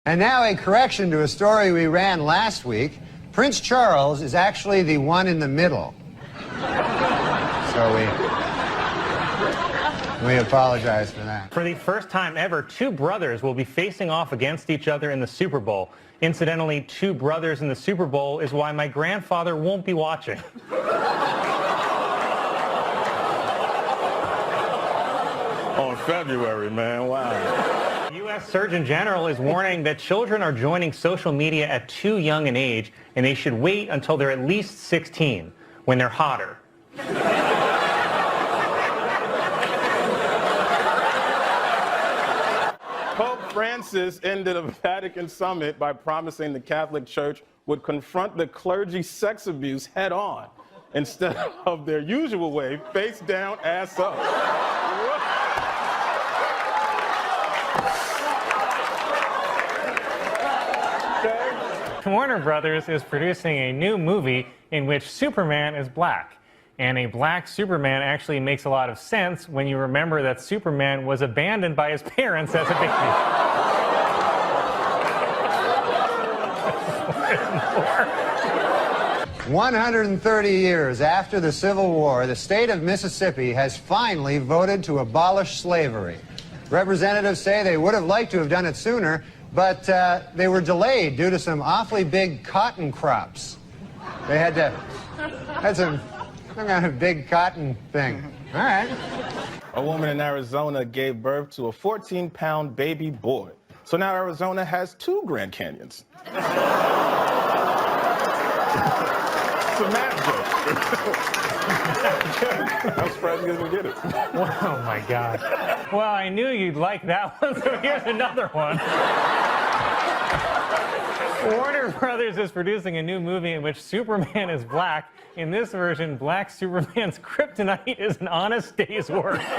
And now a correction to a story we ran last week. Prince Charles is actually the one in the middle. So we apologize for that. For the first time ever, two brothers will be facing off against each other in the Super Bowl. Incidentally, two brothers in the Super Bowl is why my grandfather won't be watching. On February, man, wow. U.S. Surgeon General is warning that children are joining social media at too young an age, and they should wait until they're at least 16, when they're hotter. Pope Francis ended a Vatican summit by promising the Catholic Church would confront the clergy sex abuse head on instead of their usual way, face down, ass up. Warner Brothers is producing a new movie in which Superman is black. And a black Superman actually makes a lot of sense when you remember that Superman was abandoned by his parents as a baby. 130 years after the Civil War, the state of Mississippi has finally voted to abolish slavery. Representatives say they would have liked to have done it sooner, but they were delayed due to some awfully big cotton crops. They had some kind of big cotton thing. All right. A woman in Arizona gave birth to a 14-pound baby boy. So now Arizona has two Grand Canyons. It's a mad joke. I'm surprised you guys didn't get it. Oh my God. Well, I knew you'd like that one, so here's another one. Warner Brothers is producing a new movie in which Superman is black. In this version, black Superman's kryptonite is an honest day's work. Whoa!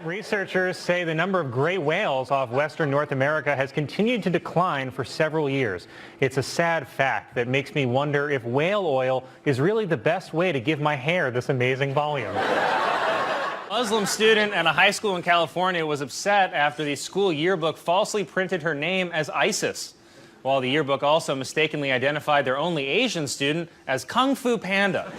Researchers say the number of gray whales off western North America has continued to decline for several years. It's a sad fact that makes me wonder if whale oil is really the best way to give my hair this amazing volume. A Muslim student at a high school in California was upset after the school yearbook falsely printed her name as ISIS, while the yearbook also mistakenly identified their only Asian student as Kung Fu Panda.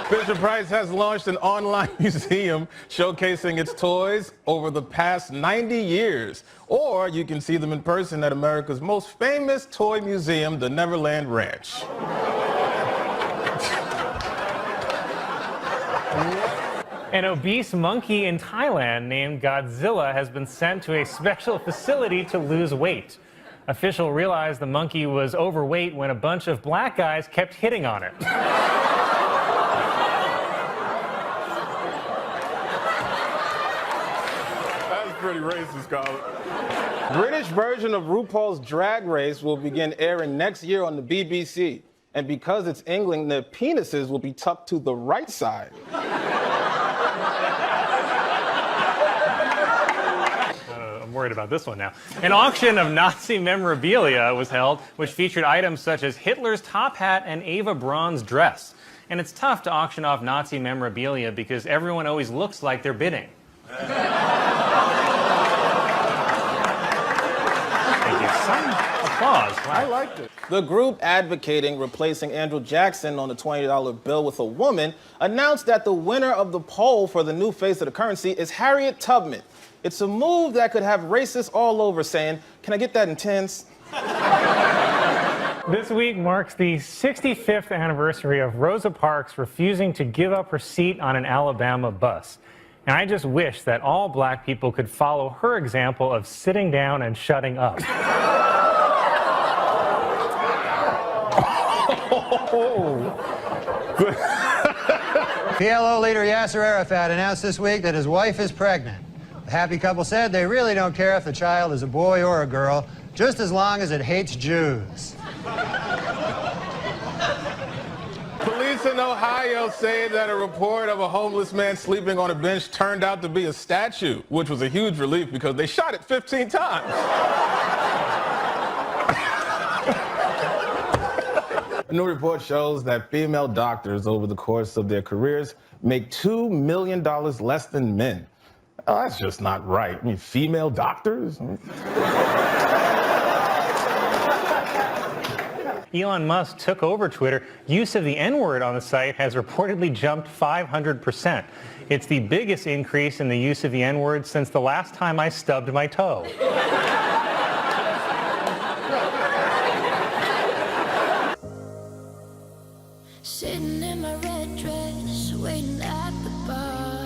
Fisher-Price has launched an online museum showcasing its toys over the past 90 years. Or you can see them in person at America's most famous toy museum, the Neverland Ranch. An obese monkey in Thailand named Godzilla has been sent to a special facility to lose weight. Officials realized the monkey was overweight when a bunch of black guys kept hitting on it. That's pretty racist, Colin. British version of RuPaul's Drag Race will begin airing next year on the BBC. And because it's England, their penises will be tucked to the right side. I'm worried about this one now. An auction of Nazi memorabilia was held, which featured items such as Hitler's top hat and Eva Braun's dress. And it's tough to auction off Nazi memorabilia because everyone always looks like they're bidding. Thank you. Some applause. Wow. I liked it. The group advocating replacing Andrew Jackson on the $20 bill with a woman announced that the winner of the poll for the new face of the currency is Harriet Tubman. It's a move that could have racists all over saying, "Can I get that in tens?" This week marks the 65th anniversary of Rosa Parks refusing to give up her seat on an Alabama bus. And I just wish that all black people could follow her example of sitting down and shutting up. PLO leader Yasser Arafat announced this week that his wife is pregnant. The happy couple said they really don't care if the child is a boy or a girl, just as long as it hates Jews. Police in Ohio say that a report of a homeless man sleeping on a bench turned out to be a statue, which was a huge relief because they shot it 15 times. A new report shows that female doctors over the course of their careers make $2 million less than men. Oh, that's just not right. I mean, female doctors? Elon Musk took over Twitter. Use of the N-word on the site has reportedly jumped 500%. It's the biggest increase in the use of the N-word since the last time I stubbed my toe. Sitting in my red dress, waiting at the bar.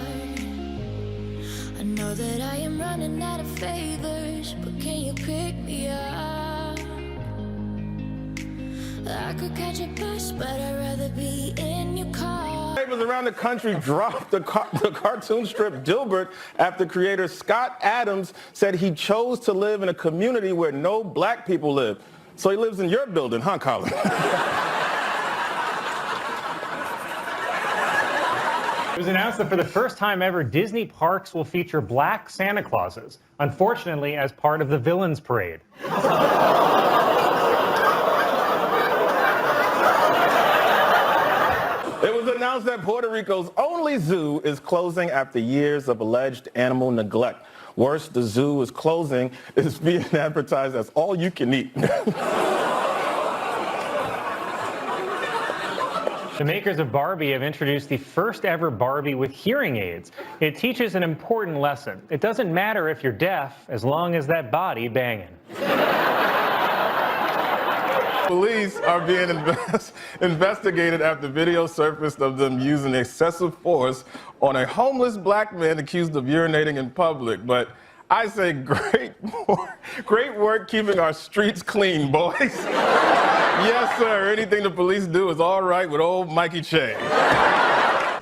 I know that I am running out of favors, but can you pick me up? I could catch a bus, but I'd rather be in your car. Neighbors around the country dropped the cartoon strip Dilbert after creator Scott Adams said he chose to live in a community where no black people live. So he lives in your building, huh, Colin? It was announced that for the first time ever, Disney parks will feature black Santa Clauses, unfortunately as part of the Villains Parade. It was announced that Puerto Rico's only zoo is closing after years of alleged animal neglect. Worse, the zoo is closing is being advertised as all you can eat. The makers of Barbie have introduced the first ever Barbie with hearing aids. It teaches an important lesson. It doesn't matter if you're deaf, as long as that body banging. Police are being investigated after video surfaced of them using excessive force on a homeless black man accused of urinating in public. But I say great work keeping our streets clean, boys. Yes, sir. Anything the police do is all right with old Mikey Che.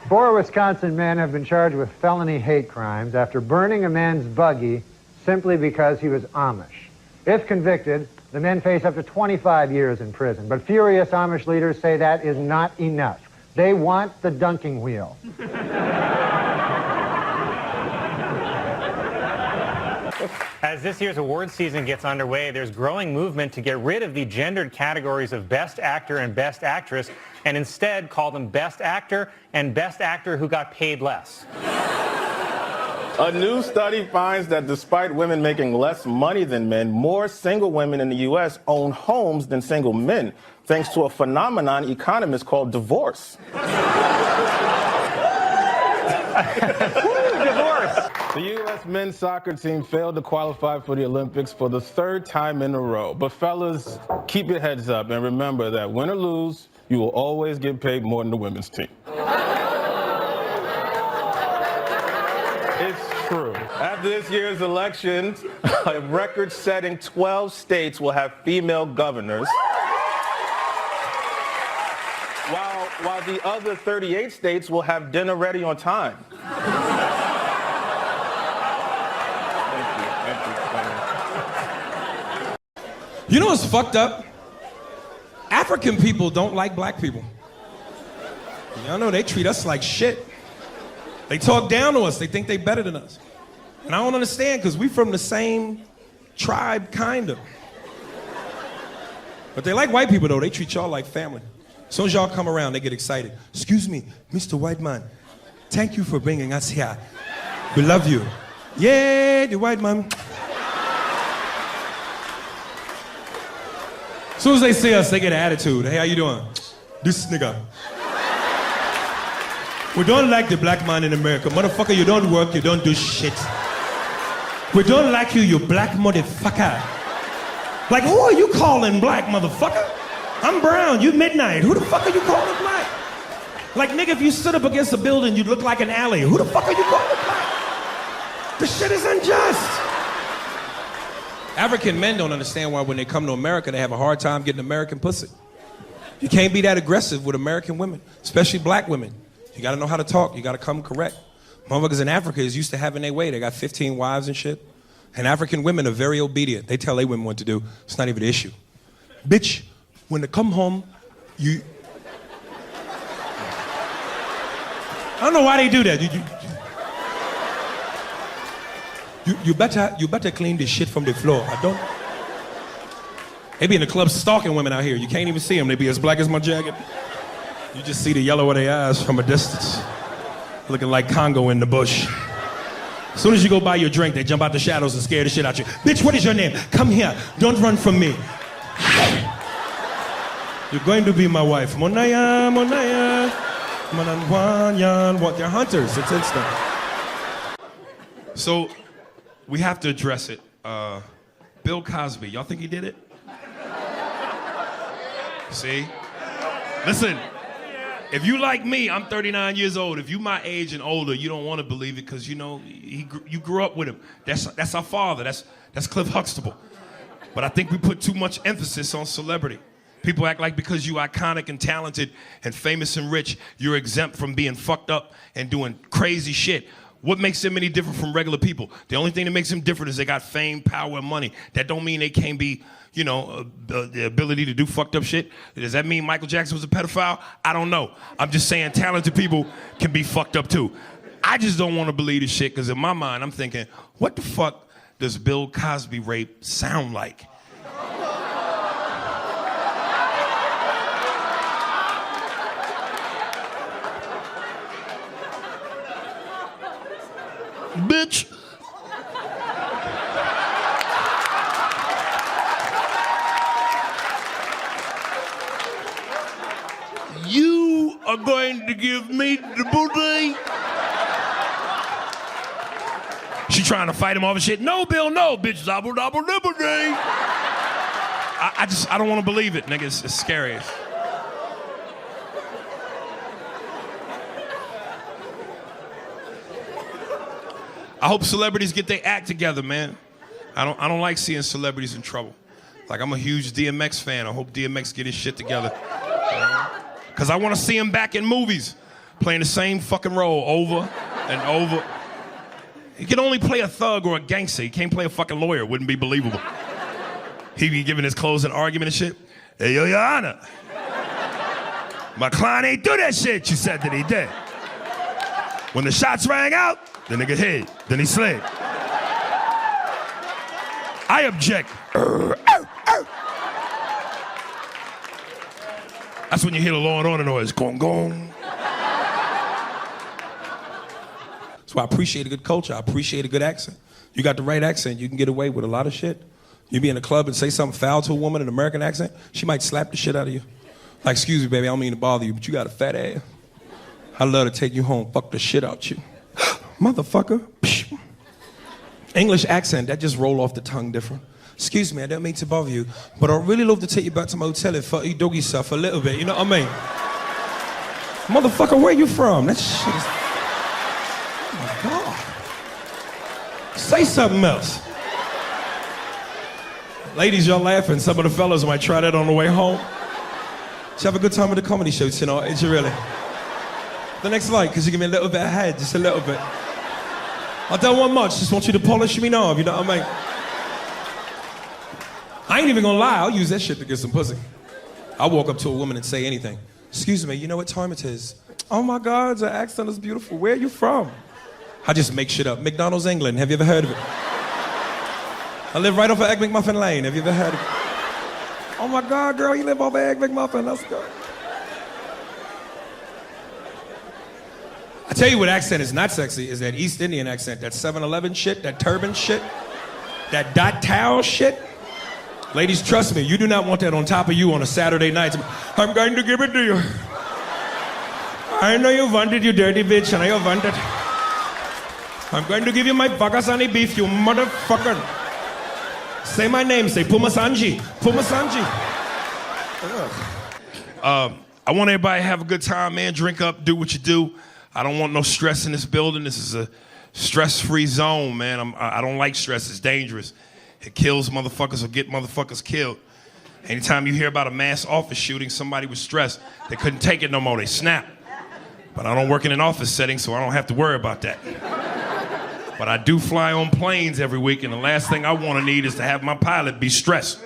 4 Wisconsin men have been charged with felony hate crimes after burning a man's buggy simply because he was Amish. If convicted, the men face up to 25 years in prison. But furious Amish leaders say that is not enough. They want the dunking wheel. As this year's award season gets underway, there's growing movement to get rid of the gendered categories of Best Actor and Best Actress and instead call them Best Actor and Best Actor who got paid less. A new study finds that despite women making less money than men, more single women in the U.S. own homes than single men, thanks to a phenomenon economists call divorce. Divorce. The U.S. men's soccer team failed to qualify for the Olympics for the 3rd time in a row. But fellas, keep your heads up and remember that win or lose, you will always get paid more than the women's team. It's true. After this year's elections, a record-setting 12 states will have female governors, while the other 38 states will have dinner ready on time. You know what's fucked up? African people don't like black people. Y'all know they treat us like shit. They talk down to us. They think they better than us. And I don't understand because we from the same tribe, kind of. But they like white people, though. They treat y'all like family. As soon as y'all come around, they get excited. Excuse me, Mr. White Man. Thank you for bringing us here. We love you. Yay, the white man. As soon as they see us, they get an attitude. Hey, how you doing? This nigga. We don't like the black man in America. Motherfucker, you don't work, you don't do shit. We don't like you, you black motherfucker. Like, who are you calling black, motherfucker? I'm brown, you midnight. Who the fuck are you calling black? Like, nigga, if you stood up against a building, you'd look like an alley. Who the fuck are you calling black? This shit is unjust. African men don't understand why when they come to America, they have a hard time getting American pussy. You can't be that aggressive with American women, especially black women. You gotta know how to talk, you gotta come correct. Motherfuckers in Africa is used to having their way. They got 15 wives and shit. And African women are very obedient. They tell their women what to do. It's not even an issue. Bitch, when they come home, you... I don't know why they do that. You better clean the shit from the floor. They be in the club stalking women out here. You can't even see them. They be as black as my jacket. You just see the yellow of their eyes from a distance. Looking like Congo in the bush. As soon as you go buy your drink, they jump out the shadows and scare the shit out you. Bitch, what is your name? Come here. Don't run from me. You're going to be my wife. Monaya, Monaya. Mananwanyan. What? They're hunters. It's instant. So, we have to address it. Bill Cosby, y'all think he did it? See? Listen, if you like me, I'm 39 years old. If you my age and older, you don't want to believe it because, you know, you grew up with him. That's our father. That's Cliff Huxtable. But I think we put too much emphasis on celebrity. People act like because you iconic and talented and famous and rich, you're exempt from being fucked up and doing crazy shit. What makes them any different from regular people? The only thing that makes them different is they got fame, power, and money. That don't mean they can't be, you know, the ability to do fucked up shit. Does that mean Michael Jackson was a pedophile? I don't know. I'm just saying talented people can be fucked up too. I just don't want to believe this shit because in my mind I'm thinking, what the fuck does Bill Cosby rape sound like? Bitch. You are going to give me the booty? She trying to fight him off and shit. No, Bill, no, bitch. Zobble, dobble, nibble, day. I don't want to believe it, nigga. It's scary. I hope celebrities get their act together, man. I don't like seeing celebrities in trouble. Like, I'm a huge DMX fan. I hope DMX get his shit together. Because I want to see him back in movies, playing the same fucking role over and over. He can only play a thug or a gangster. He can't play a fucking lawyer. It wouldn't be believable. He'd be giving his closing argument and shit. Hey, yo, Your Honor. My client ain't do that shit you said that he did. When the shots rang out, the nigga hit, then he slid. I object. That's when you hear the Law and Order noise. Gong, gong. That's why I appreciate a good culture. I appreciate a good accent. You got the right accent, you can get away with a lot of shit. You be in a club and say something foul to a woman in an American accent, she might slap the shit out of you. Like, excuse me, baby, I don't mean to bother you, but you got a fat ass. I'd love to take you home, fuck the shit out you. Motherfucker. Psh. English accent, that just roll off the tongue different. Excuse me, I don't mean to bother you, but I'd really love to take you back to my hotel and fuck you doggy stuff a little bit, you know what I mean? Motherfucker, where you from? That shit is... Oh my God. Say something else. Ladies, y'all laughing. Some of the fellas might try that on the way home. Did you have a good time at the comedy show tonight? Did you really? The next light, because you give me a little bit of head, just a little bit. I don't want much, just want you to polish me knob, you know what I mean? I ain't even gonna lie, I'll use that shit to get some pussy. I'll walk up to a woman and say anything. Excuse me, you know what time it is? Oh my God, your accent is beautiful. Where are you from? I just make shit up. McDonald's, England, have you ever heard of it? I live right off of Egg McMuffin Lane, have you ever heard of it? Oh my God, girl, you live off of Egg McMuffin, let's go. I tell you what accent is not sexy, is that East Indian accent, that 7-Eleven shit, that turban shit, that dot towel shit. Ladies, trust me, you do not want that on top of you on a Saturday night. I'm going to give it to you. I know you want it, you dirty bitch, I know you want it. I'm going to give you my Pakistani beef, you motherfucker. Say my name, say Pumasanji. Pumasanji. I want everybody to have a good time, man. Drink up, do what you do. I don't want no stress in this building. This is a stress-free zone, man. I don't like stress. It's dangerous. It kills motherfuckers or get motherfuckers killed. Anytime you hear about a mass office shooting, somebody was stressed. They couldn't take it no more. They snapped. But I don't work in an office setting, so I don't have to worry about that. But I do fly on planes every week, and the last thing I want to need is to have my pilot be stressed.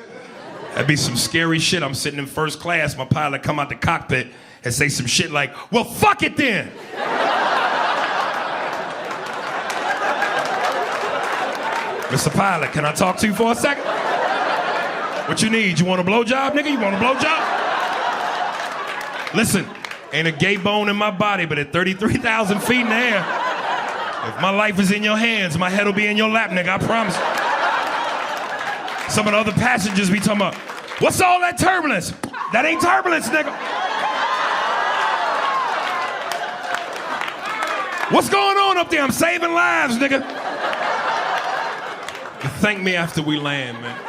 That'd be some scary shit. I'm sitting in first class, my pilot come out the cockpit and say some shit like, well, fuck it then. Mr. Pilot, can I talk to you for a second? What you need? You want a blowjob, nigga? You want a blowjob? Listen, ain't a gay bone in my body, but at 33,000 feet in the air, if my life is in your hands, my head will be in your lap, nigga, I promise. Some of the other passengers be talking about, what's all that turbulence? That ain't turbulence, nigga. What's going on up there? I'm saving lives, nigga. Thank me after we land, man.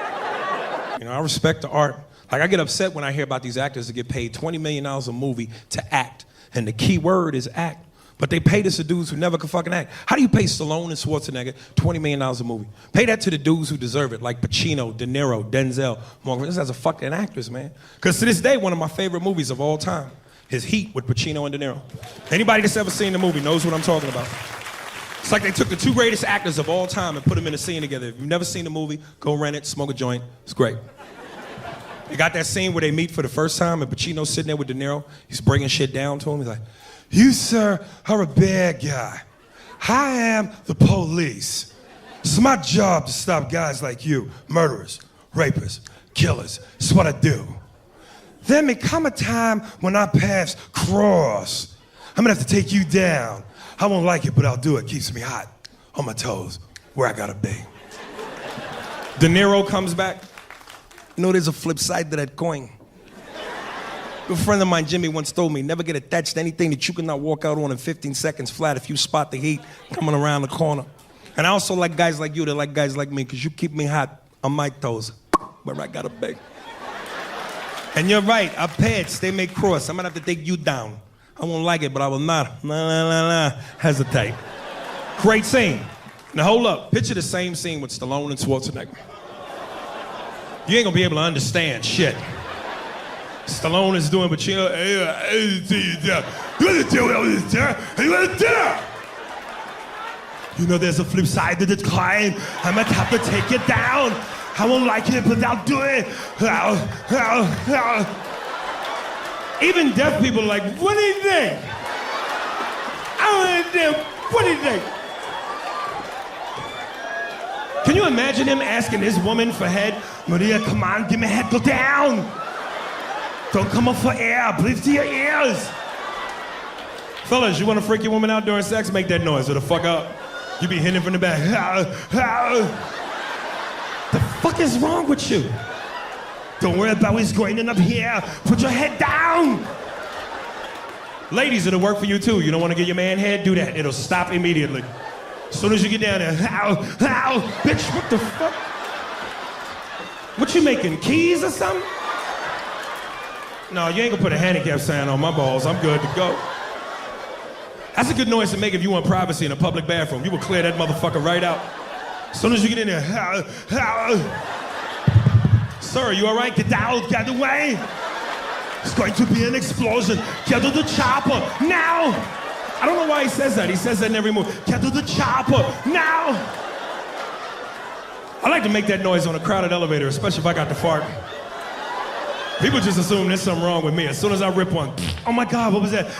You know, I respect the art. Like, I get upset when I hear about these actors that get paid $20 million a movie to act. And the key word is act. But they pay this to dudes who never could fucking act. How do you pay Stallone and Schwarzenegger $20 million a movie? Pay that to the dudes who deserve it, like Pacino, De Niro, Denzel, Morgan. This as a fucking actors, man. Because to this day, one of my favorite movies of all time is Heat with Pacino and De Niro. Anybody that's ever seen the movie knows what I'm talking about. It's like they took the two greatest actors of all time and put them in a scene together. If you've never seen the movie, go rent it, smoke a joint. It's great. You got that scene where they meet for the first time and Pacino's sitting there with De Niro. He's bringing shit down to him. He's like, you, sir, are a bad guy. I am the police. It's my job to stop guys like you, murderers, rapists, killers. It's what I do. There may come a time when our paths cross. I'm gonna have to take you down. I won't like it, but I'll do it. Keeps me hot, on my toes, where I gotta be. De Niro comes back. You know, there's a flip side to that coin. A friend of mine, Jimmy, once told me, never get attached to anything that you cannot walk out on in 15 seconds flat if you spot the heat coming around the corner. And I also like guys like you that like guys like me, because you keep me hot on my toes, where I gotta be. And you're right, our paths, they may cross. I'm gonna have to take you down. I won't like it, but I will not hesitate. Great scene. Now hold up, picture the same scene with Stallone and Schwarzenegger. You ain't gonna be able to understand shit. Stallone is doing Pacino. You know there's a flip side to the coin. I might have to take it down. I won't like it, but I'll do it. Even deaf people are like, what do you think? What do you think? Can you imagine him asking this woman for head? Maria, come on, give me head, go down. Don't come up for air, breathe to your ears. Fellas, you want to freak your woman out during sex? Make that noise, or the fuck up. You be hitting from the back. The fuck is wrong with you? Don't worry about what's going on up here. Put your head down. Ladies, it'll work for you too. You don't want to get your man head? Do that. It'll stop immediately. As soon as you get down there, bitch, what the fuck? What you making, keys or something? No, you ain't gonna put a handicap sign on my balls. I'm good to go. That's a good noise to make if you want privacy in a public bathroom. You will clear that motherfucker right out. As soon as you get in there, sir, you all right? Get out, get away. It's going to be an explosion. Get to the chopper, now. I don't know why he says that. He says that in every movie. Get to the chopper, now. I like to make that noise on a crowded elevator, especially if I got to fart. People just assume there's something wrong with me. As soon as I rip one, oh my God, what was that?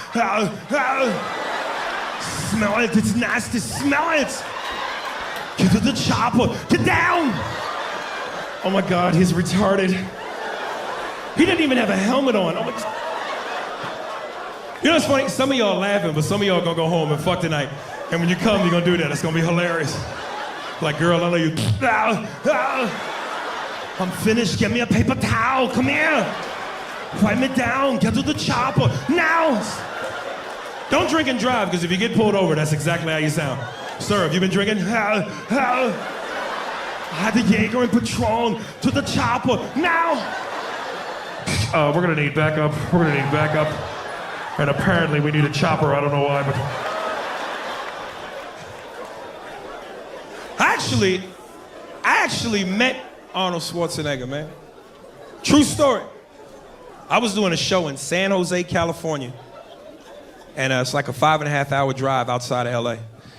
Smell it, it's nasty, smell it. Get to the chopper, get down. Oh my God, he's retarded. He didn't even have a helmet on. Oh my... You know what's funny? Some of y'all laughing, but some of y'all gonna go home and fuck tonight. And when you come, you're gonna do that. It's gonna be hilarious. Like, girl, I know you. I'm finished, get me a paper towel, come here. Wipe me down, get to the chopper, now. Don't drink and drive, because if you get pulled over, that's exactly how you sound. Sir, have you been drinking? I had the Jaeger and Patron to the chopper, now. We're gonna need backup, And apparently we need a chopper, I don't know why, but. I actually met Arnold Schwarzenegger, man. True story. I was doing a show in San Jose, California. And it's like a 5.5 hour drive outside of LA.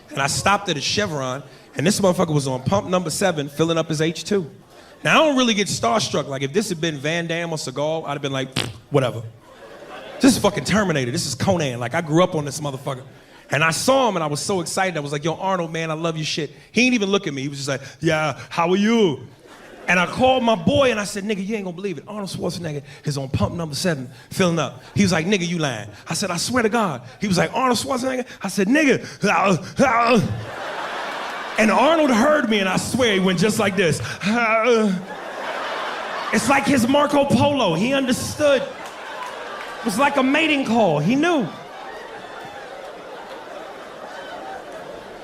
And I stopped at a Chevron, and this motherfucker was on pump number 7, filling up his H2. Now, I don't really get starstruck. Like, if this had been Van Damme or Seagal, I'd have been like, whatever. This is fucking Terminator. This is Conan. Like, I grew up on this motherfucker. And I saw him, and I was so excited. I was like, yo, Arnold, man, I love your shit. He ain't even look at me. He was just like, yeah, how are you? And I called my boy and I said, nigga, you ain't gonna believe it. Arnold Schwarzenegger is on pump number 7, filling up. He was like, nigga, you lying. I said, I swear to God. He was like, Arnold Schwarzenegger? I said, nigga. And Arnold heard me and I swear he went just like this. It's like his Marco Polo. He understood. It was like a mating call. He knew.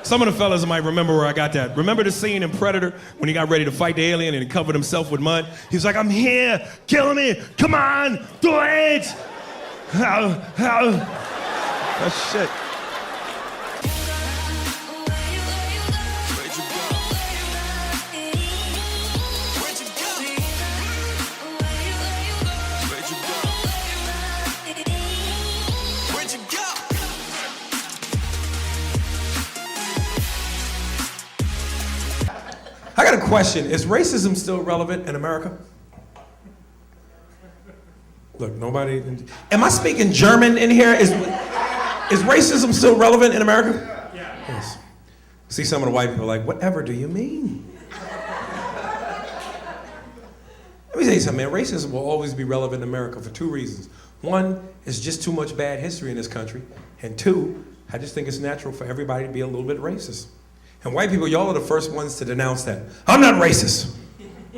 Some of the fellas might remember where I got that. Remember the scene in Predator when he got ready to fight the alien and he covered himself with mud? He was like, I'm here, kill me, come on, do it. That's shit. I got a question. Is racism still relevant in America? Look, nobody. Am I speaking German in here? Is racism still relevant in America? Yeah. Yes. See some of the white people like, whatever do you mean? Let me tell you something, man. Racism will always be relevant in America for 2 reasons. One, it's just too much bad history in this country. And 2, I just think it's natural for everybody to be a little bit racist. And white people, y'all are the first ones to denounce that. I'm not racist.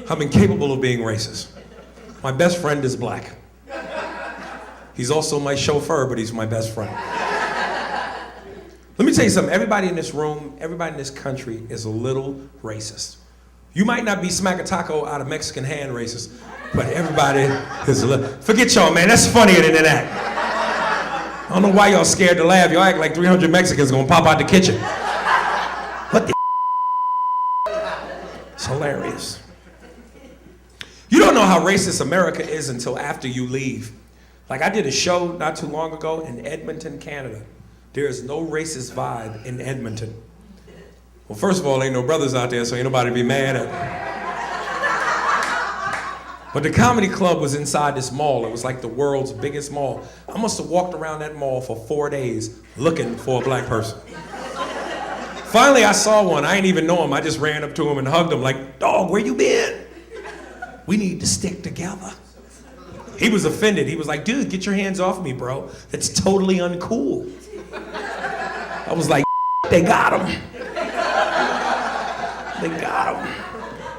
I'm incapable of being racist. My best friend is black. He's also my chauffeur, but he's my best friend. Let me tell you something. Everybody in this room, everybody in this country is a little racist. You might not be smack a taco out of Mexican hand racist, but everybody is a little. Forget y'all, man. That's funnier than that. I don't know why y'all scared to laugh. Y'all act like 300 Mexicans gonna pop out the kitchen. What the? It's hilarious. You don't know how racist America is until after you leave. Like I did a show not too long ago in Edmonton, Canada. There is no racist vibe in Edmonton. Well, first of all, ain't no brothers out there, so ain't nobody be mad at me. But the comedy club was inside this mall. It was like the world's biggest mall. I must have walked around that mall for 4 days looking for a black person. Finally, I saw one. I ain't even know him. I just ran up to him and hugged him like, dog, where you been? We need to stick together. He was offended. He was like, dude, get your hands off me, bro. That's totally uncool. I was like, they got him. They got him.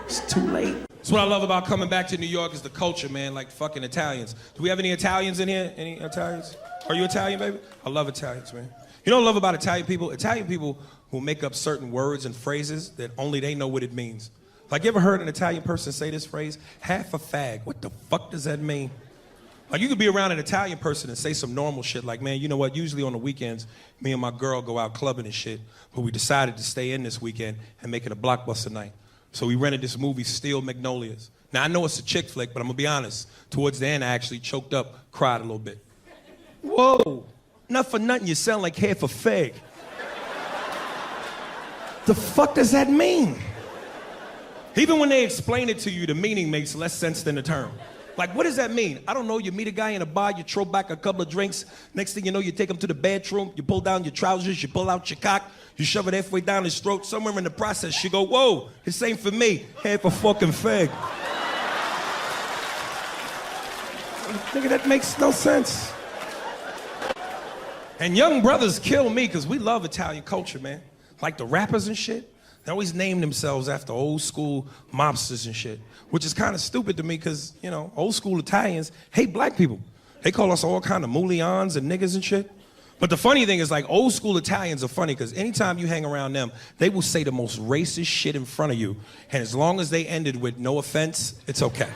It's too late. That's what I love about coming back to New York is the culture, man, like fucking Italians. Do we have any Italians in here? Any Italians? Are you Italian, baby? I love Italians, man. You know what I love about Italian people? Italian people who make up certain words and phrases that only they know what it means. Like, you ever heard an Italian person say this phrase? Half a fag. What the fuck does that mean? Like, you could be around an Italian person and say some normal shit like, man, you know what? Usually on the weekends, me and my girl go out clubbing and shit, but we decided to stay in this weekend and make it a blockbuster night. So we rented this movie, Steel Magnolias. Now, I know it's a chick flick, but I'm gonna be honest. Towards the end, I actually choked up, cried a little bit. Whoa, not for nothing, you sound like half a fag. The fuck does that mean? Even when they explain it to you, the meaning makes less sense than the term. Like, what does that mean? I don't know. You meet a guy in a bar, you throw back a couple of drinks. Next thing you know, you take him to the bathroom, you pull down your trousers, you pull out your cock, you shove it halfway down his throat. Somewhere in the process, you go, whoa, this ain't for me. Half a fucking fag. Nigga, that makes no sense. And young brothers kill me because we love Italian culture, man. Like the rappers and shit. They always name themselves after old school mobsters and shit, which is kind of stupid to me because, you know, old school Italians hate black people. They call us all kind of mullions and niggas and shit. But the funny thing is, like, old school Italians are funny because anytime you hang around them, they will say the most racist shit in front of you. And as long as they ended with no offense, it's okay.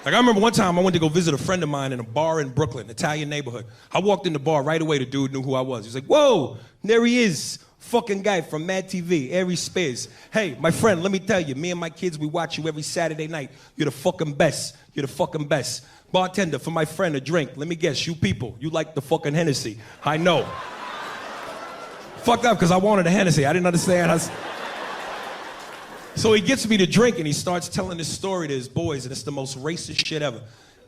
Like, I remember one time I went to go visit a friend of mine in a bar in Brooklyn, Italian neighborhood. I walked in the bar right away, the dude knew who I was. He was like, whoa, there he is. Fucking guy from Mad TV, Aries Spears. Hey, my friend, let me tell you, me and my kids, we watch you every Saturday night. You're the fucking best. You're the fucking best. Bartender, for my friend, a drink. Let me guess, you people, you like the fucking Hennessy. I know. Fucked up, because I wanted a Hennessy. I didn't understand. So he gets me to drink, and he starts telling this story to his boys, and it's the most racist shit ever.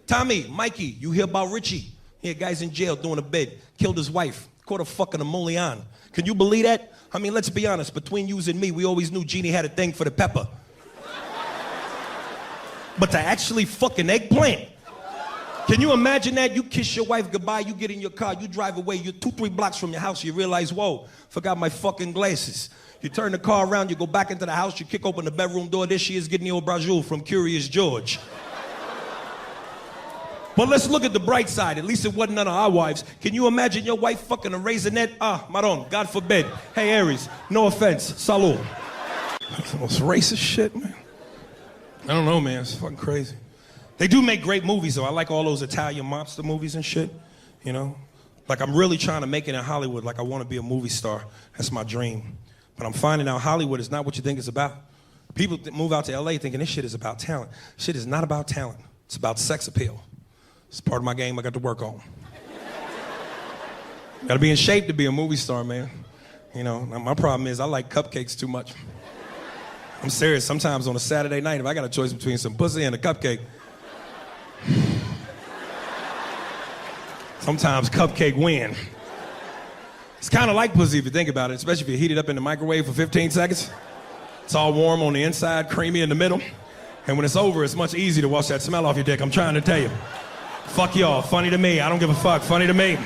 Tommy, Mikey, you hear about Richie? Yeah, guy's in jail doing a bid. Killed his wife. Caught a fucking emolion. Can you believe that? I mean, let's be honest. Between you and me, we always knew Jeannie had a thing for the pepper. but to actually fuck an eggplant. Can you imagine that? You kiss your wife goodbye, you get in your car, you drive away, you're 2-3 blocks from your house, you realize, whoa, forgot my fucking glasses. You turn the car around, you go back into the house, you kick open the bedroom door, there she is getting the old brajul from Curious George. But let's look at the bright side. At least it wasn't none of our wives. Can you imagine your wife fucking a raisinette? Ah, Maron, God forbid. Hey, Aries, no offense. Salud. That's the most racist shit, man. I don't know, man. It's fucking crazy. They do make great movies, though. I like all those Italian mobster movies and shit, you know? Like, I'm really trying to make it in Hollywood. Like, I want to be a movie star. That's my dream. But I'm finding out Hollywood is not what you think it's about. People move out to L.A. thinking this shit is about talent. Shit is not about talent. It's about sex appeal. It's part of my game I got to work on. Gotta be in shape to be a movie star, man. You know, my problem is I like cupcakes too much. I'm serious. Sometimes on a Saturday night, if I got a choice between some pussy and a cupcake, sometimes cupcake win. It's kind of like pussy if you think about it, especially if you heat it up in the microwave for 15 seconds. It's all warm on the inside, creamy in the middle. And when it's over, it's much easier to wash that smell off your dick. I'm trying to tell you. Fuck y'all. Funny to me. I don't give a fuck. Funny to me.